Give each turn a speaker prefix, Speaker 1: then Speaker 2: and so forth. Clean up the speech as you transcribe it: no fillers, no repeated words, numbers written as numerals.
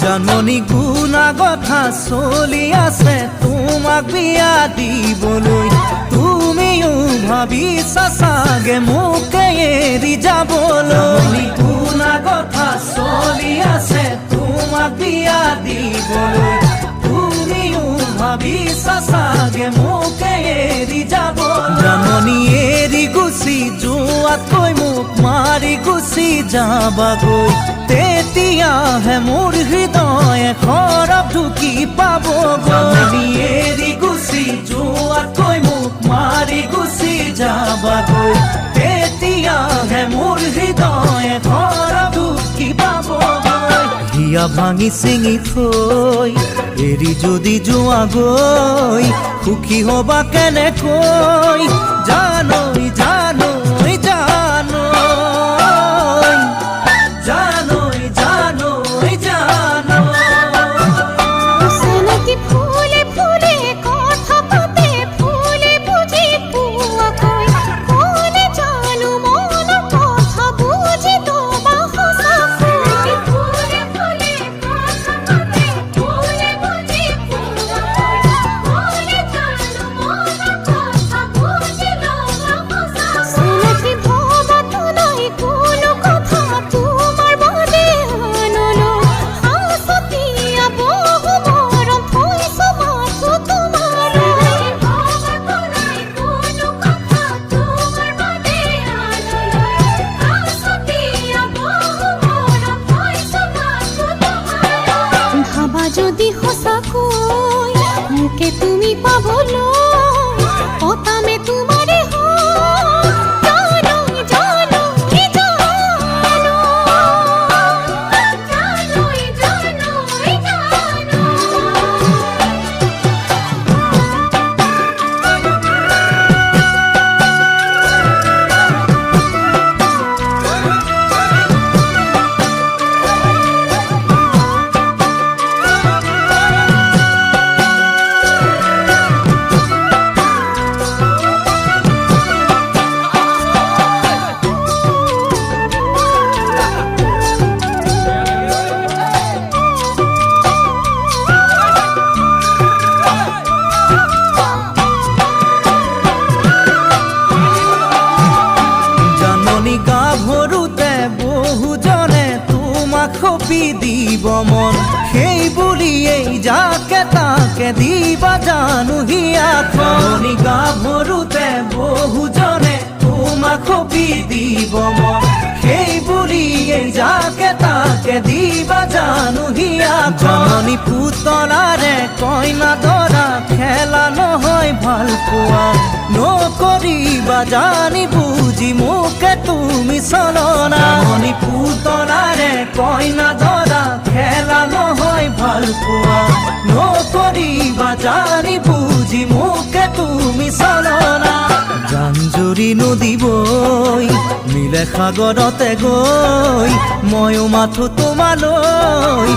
Speaker 1: জাননী গুণা কথা চলি আছে তোমাক বিয়া দিবলৈ তুমিও ভাবিছা চাগে মোকে এৰি যাবলৈ গুণা কথা চলি আছে তোমাক বিয়া দিবলৈ তুমিও ভাবিছা চাগে মোকে এৰি যাবলৈ জাননী এৰি গুচি যোৱাতকৈ মোক মাৰি গুচি যাবাগৈ তেতিয়াহে মোৰ হৃদয়ে খৰব ঢুকি পাবগৈ এৰি গুচি যোৱাতকৈ মোক মাৰি গুচি যাবাগৈ তেতিয়াহে মোৰ হৃদয়ে খৰব ঢুকি পাবগৈ হিয়া ভাঙি চিঙি থৈ এৰি যদি যোৱাগৈ সুখী হবা কেনেকৈ জানৈ জানৈ জানৈ জানৈ জানৈ জানৈ
Speaker 2: সনকি ফুলে ফুলে কথা পাতে ফুলে বুঝি পুয়াকৈ কোনে জানো মন কথা বুঝি তোমা হসাকৈ ফুলে ফুলে কথা পাতে ফুলে বুঝি পুয়াকৈ কোনে জানো মন কথা বুঝি তোমা হসাকৈ সনকি ভাবত নাই কোনো কথা তোমার বাদে আনলো হাসতিয়া বহু মরম থইছো মাথো তোমার ভাবত নাই কোনো কথা তোমার বাদে আনলো হাসতিয়া বহু মরম থইছো মাথো তোমার ভাবা যদি হসাকৈ মুকে তুমি পাবলো পতামে তোমারে জানৈ জানৈ জানৈ জানৈ
Speaker 1: জাননী গাভৰুতে বহুজনে তোমাক খপি দিব মন সেই বুলিয়েই যাকে তাকে দিবা জানো হিয়াখন গাভৰুতে বহুজনে তোমাক খপি দিব মন সেই বুলিয়েই যাকে তাকে দিবা জানো হিয়াখন পুতলাৰে কইনা দৰা খেলা নহয় ভাল পোৱা নকৰিবা জানি বুজি মোকে তুমি চলনা পুতলাৰে কইনা দৰা খেলা নহয় ভাল পোৱা নকৰিবা জানি বুজি মোকে তুমি চলনা জাঞ্জুৰি নদী বৈ মিলে সাগৰতে গৈ ময়ো মাথো তোমালৈ